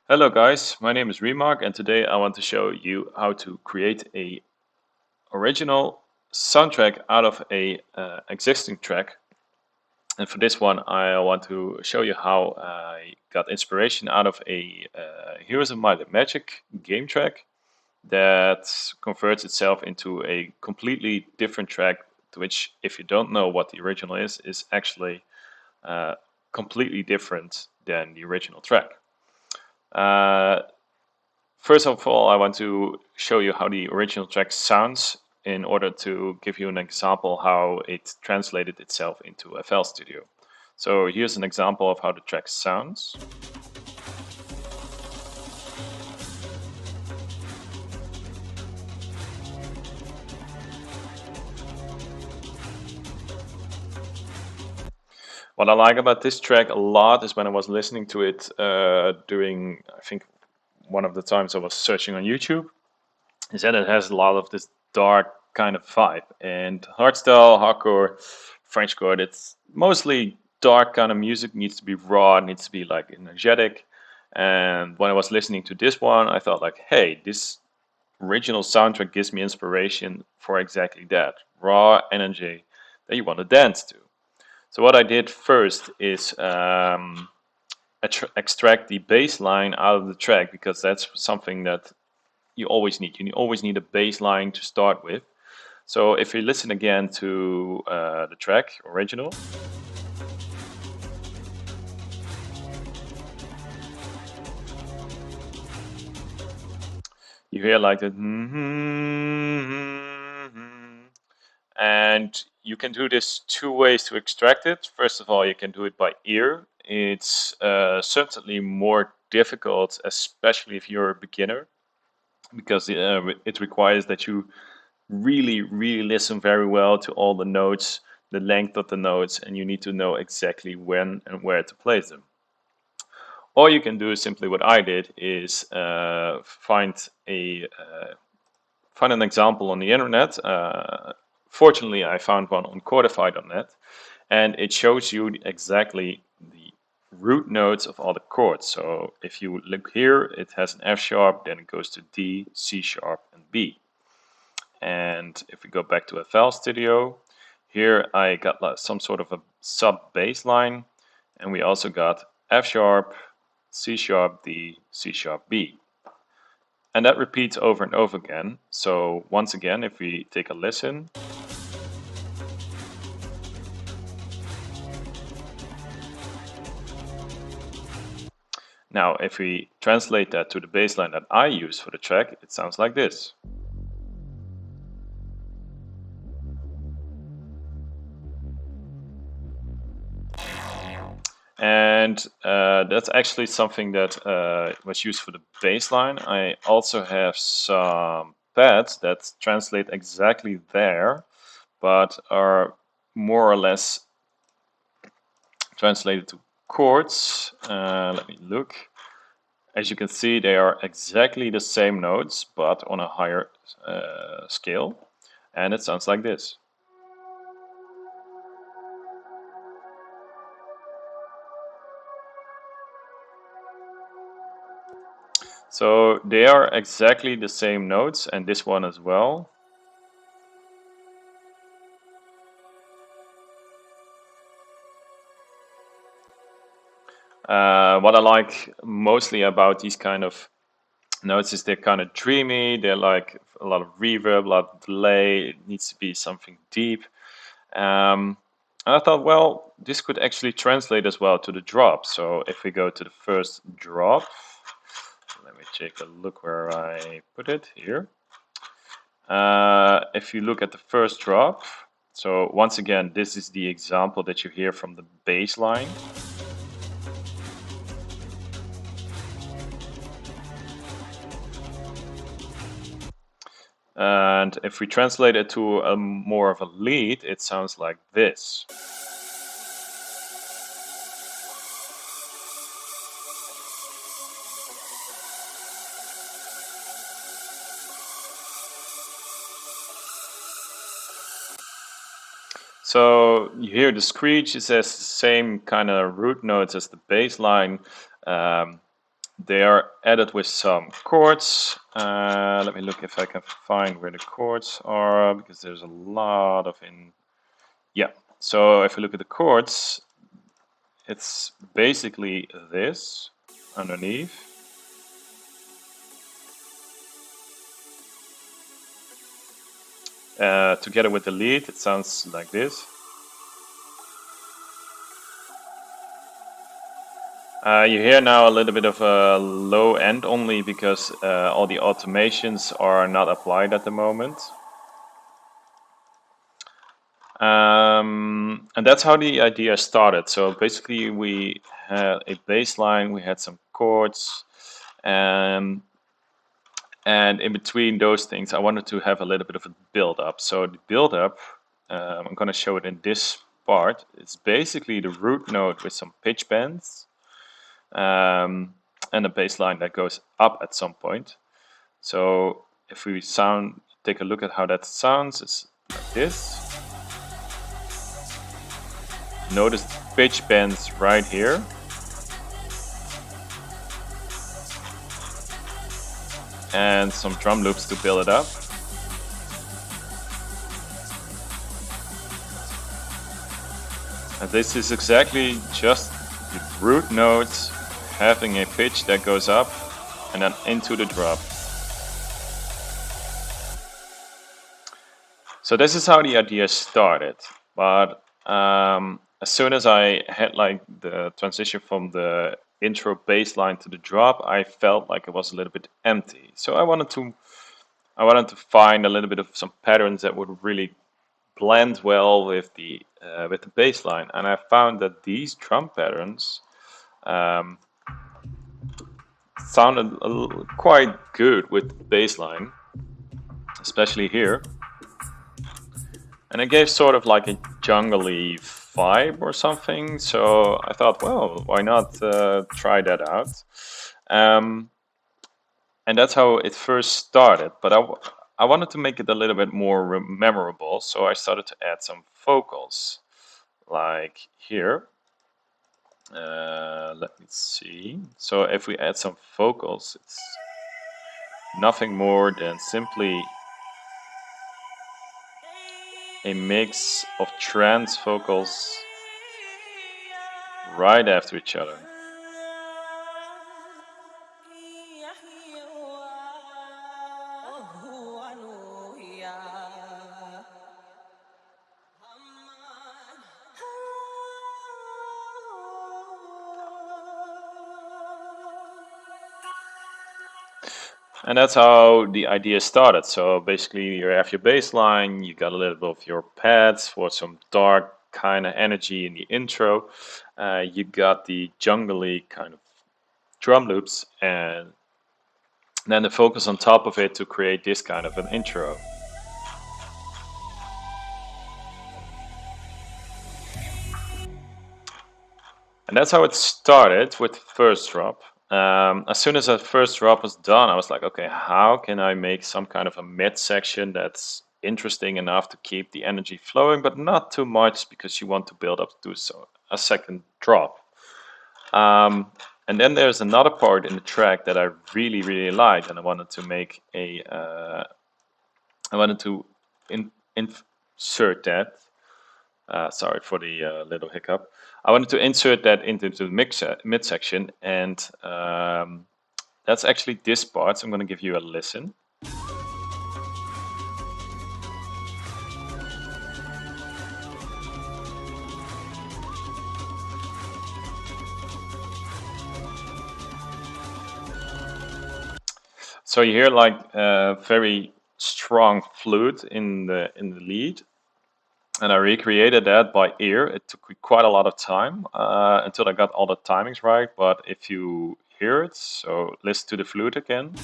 Hello guys, my name is ReMarc and today I want to show you how to create a original soundtrack out of a existing track. And for this one I want to show you how I got inspiration out of a Heroes of Might and Magic game track that converts itself into a completely different track, which if you don't know what the original is actually uh, completely different than the original track. Uh, First of all, I want to show you how the original track sounds in order to give you an example how it translated itself into FL Studio. So here's an example of how the track sounds. What I like about this track a lot is when I was listening to it during, I think, one of the times I was searching on YouTube, is that it has a lot of this dark kind of vibe. And hardstyle, hardcore, Frenchcore, it's mostly dark kind of music, needs to be raw, needs to be like energetic. And when I was listening to this one, I thought like, hey, this original soundtrack gives me inspiration for exactly that. Raw energy that you want to dance to. So what I did first is extract the bass line out of the track because that's something that you always need. You always need a bass line to start with. So if you listen again to the track original, you hear like the and you can do this two ways to extract it. First of all, you can do it by ear. It's certainly more difficult, especially if you're a beginner, because it requires that you really listen very well to all the notes, the length of the notes, and you need to know exactly when and where to place them. Or you can do simply what I did is find an example on the internet. Fortunately, I found one on Chordify.net, and it shows you exactly the root notes of all the chords. So if you look here, it has an F sharp, then it goes to D, C sharp, and B. And if we go back to FL Studio, here I got like some sort of a sub bass line, and we also got F sharp, C sharp, D, C sharp, B. And that repeats over and over again. So once again, if we take a listen, now if we translate that to the bass line that I use for the track, it sounds like this. And that's actually something that was used for the bass line. I also have some pads that translate exactly there, but are more or less translated to chords. Let me look. As you can see, they are exactly the same notes, but on a higher scale. And it sounds like this. So they are exactly the same notes, and this one as well. What I like mostly about these kind of notes is they're kind of dreamy, they're like a lot of reverb, a lot of delay, it needs to be something deep. And I thought, well, this could actually translate as well to the drop. So if we go to the first drop, let me take a look where I put it here. If you look at the first drop, so once again, this is the example that you hear from the bass line. And if we translate it to a more of a lead, it sounds like this. So you hear the screech, it has the same kind of root notes as the bass line. Um, They are added with some chords. Let me look if I can find where the chords are, because there's a lot of yeah. So if you look at the chords, it's basically this underneath. Together with the lead, it sounds like this. You hear now a little bit of a low end only because all the automations are not applied at the moment. And that's how the idea started. So basically we had a bass line, we had some chords, and in between those things I wanted to have a little bit of a build up. So the build up, I'm going to show it in this part. It's basically the root note with some pitch bends. And a bass line that goes up at some point. So if we take a look at how that sounds, it's like this. Notice the pitch bends right here. And some drum loops to build it up. And this is exactly just the root notes having a pitch that goes up and then into the drop. So this is how the idea started, but as soon as I had like the transition from the intro bass line to the drop, I felt like it was a little bit empty. So I wanted to find a little bit of some patterns that would really blend well with the bass line, and I found that these drum patterns sounded quite good with the bass line, especially here. And it gave sort of like a jungly vibe or something. So I thought, well, why not try that out? And that's how it first started. But I wanted to make it a little bit more memorable. So I started to add some vocals, like here. Let me see. So if we add some vocals, it's nothing more than simply a mix of trance vocals right after each other. And that's how the idea started. So basically you have your bass line, you got a little bit of your pads for some dark kind of energy in the intro. You got the jungly kind of drum loops, and then the focus on top of it to create this kind of an intro. And that's how it started with the first drop. As soon as that first drop was done, I was like, okay, how can I make some kind of a mid section that's interesting enough to keep the energy flowing, but not too much because you want to build up to a second drop. And then there's another part in the track that I really, really liked, and I wanted to make I wanted to insert that. Sorry for the little hiccup. I wanted to insert that into the midsection, and that's actually this part. So I'm going to give you a listen. So you hear like a very strong flute in the lead. And I recreated that by ear. It took me quite a lot of time until I got all the timings right. But if you hear it, so listen to the flute again.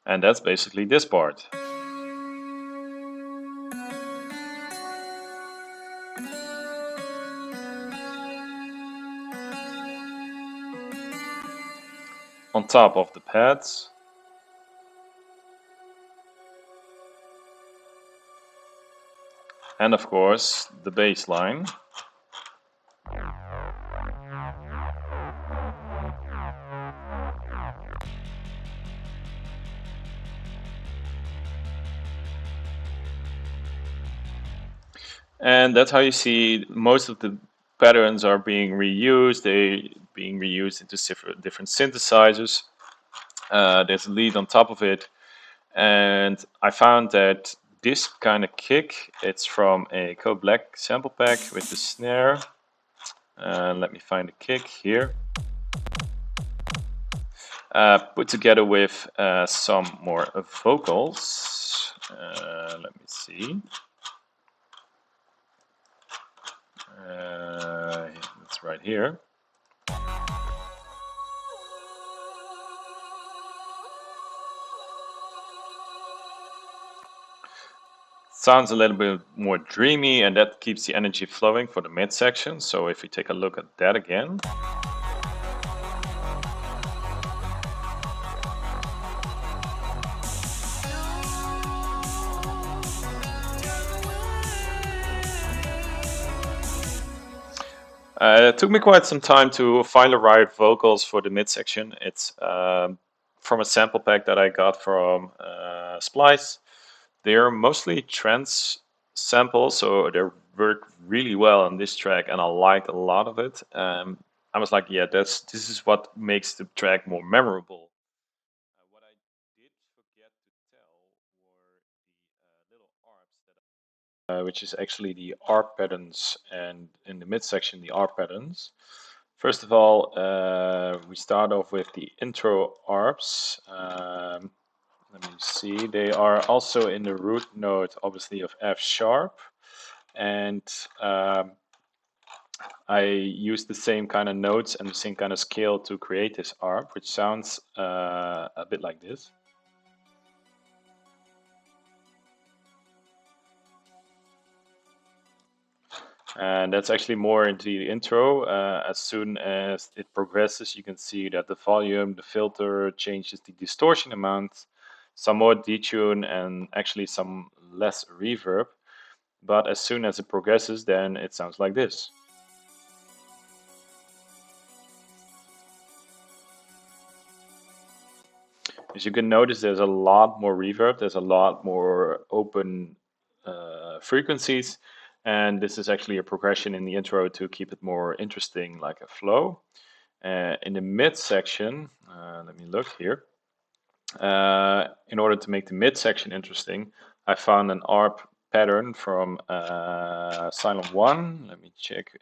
And that's basically this part. On top of the pads. and of course the bass line. And that's how you see most of the patterns are being reused. They being reused into different synthesizers. There's a lead on top of it, and I found that this kind of kick, it's from a Code Black sample pack with the snare. Let me find the kick here. Put together with some more vocals. Let me see. It's right here. Sounds a little bit more dreamy, and that keeps the energy flowing for the midsection. So if we take a look at that again. It took me quite some time to find the right vocals for the midsection. It's from a sample pack that I got from Splice. They're mostly trance samples, so they work really well on this track, and I liked a lot of it. I was like, yeah, this is what makes the track more memorable. What I did forget to tell were the little arps which is actually the ARP patterns, and in the midsection the ARP patterns. First of all, we start off with the intro ARPs. Let me see, they are also in the root note, obviously, of F sharp. And I use the same kind of notes and the same kind of scale to create this ARP, which sounds a bit like this. And that's actually more into the intro. As soon as it progresses, you can see that the volume, the filter changes the distortion amount, some more detune, and actually some less reverb. But as soon as it progresses, then it sounds like this. As you can notice, there's a lot more reverb, there's a lot more open frequencies, and this is actually a progression in the intro to keep it more interesting, like a flow. In the mid section, let me look here. In order to make the mid section interesting, I found an ARP pattern from Silent One. Let me check.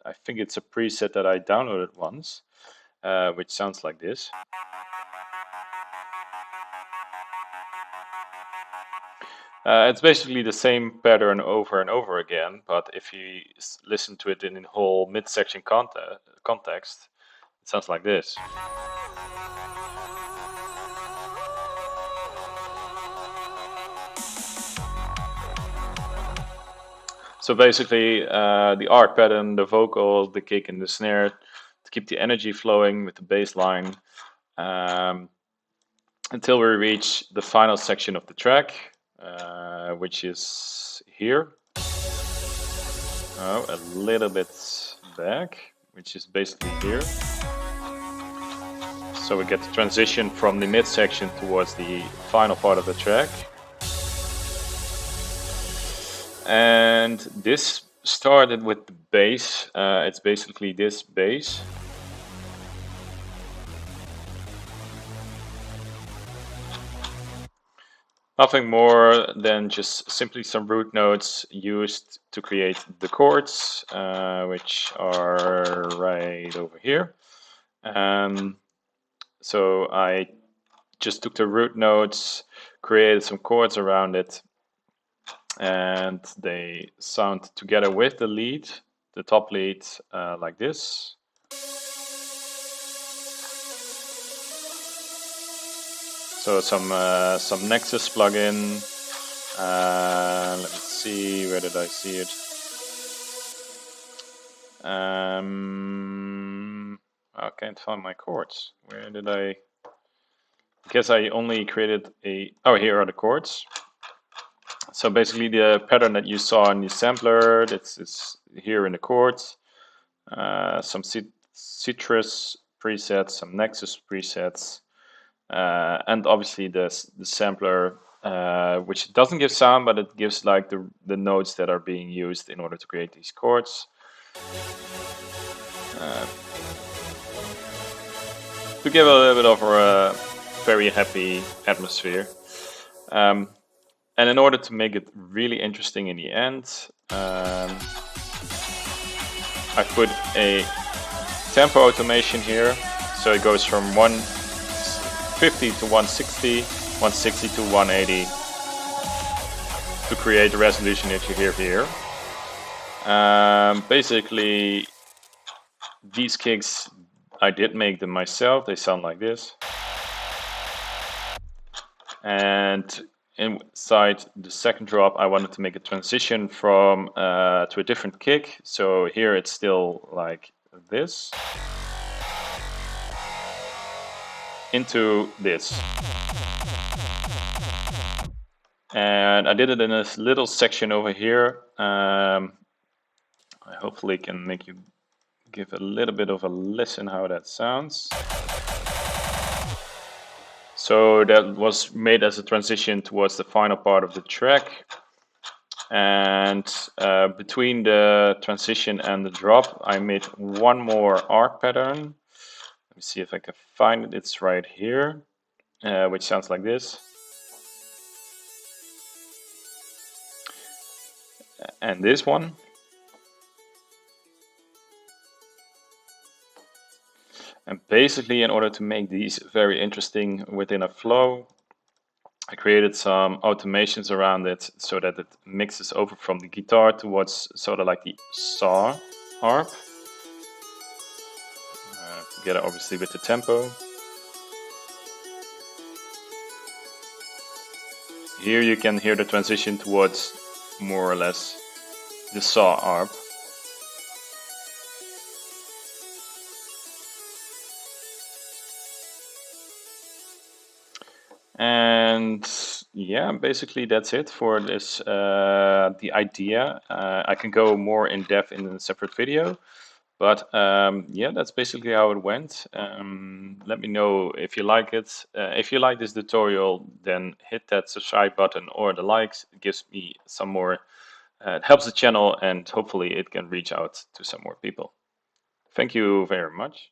I think it's a preset that I downloaded once, which sounds like this. It's basically the same pattern over and over again, but if you listen to it in the whole midsection context, it sounds like this. So basically, the art pattern, the vocal, the kick, and the snare to keep the energy flowing with the bass line until we reach the final section of the track, which is here. Oh, a little bit back, which is basically here. So we get the transition from the midsection towards the final part of the track. And this started with the bass. It's basically this bass. Nothing more than just simply some root notes used to create the chords, which are right over here. So I just took the root notes, created some chords around it, and they sound together with the lead, the top lead, like this. So some Nexus plugin. Let me see, where did I see it? I can't find my chords. Where did I? I guess I only created a. Oh, here are the chords. So basically the pattern that you saw in the sampler, that's here in the chords, some citrus presets, some Nexus presets, and obviously the sampler, which doesn't give sound, but it gives like the notes that are being used in order to create these chords. To give a little bit of a very happy atmosphere. And in order to make it really interesting in the end, I put a tempo automation here. So it goes from 150 to 160, 160 to 180 to create the resolution that you hear here. Basically, these kicks, I did make them myself. They sound like this. And inside the second drop, I wanted to make a transition from to a different kick. So here it's still like this into this. And I did it in this little section over here. I hopefully can make you give a little bit of a listen how that sounds. So that was made as a transition towards the final part of the track. And between the transition and the drop, I made one more arc pattern. Let me see if I can find it. It's right here, which sounds like this. And this one. And basically, in order to make these very interesting within a flow, I created some automations around it so that it mixes over from the guitar towards sort of like the saw harp. Together obviously with the tempo. Here you can hear the transition towards more or less the saw harp. And yeah, basically that's it for this, the idea. I can go more in depth in a separate video, but yeah, that's basically how it went. Let me know if you like it. If you like this tutorial, then hit that subscribe button or the likes. It gives me some more, it helps the channel, and hopefully it can reach out to some more people. Thank you very much.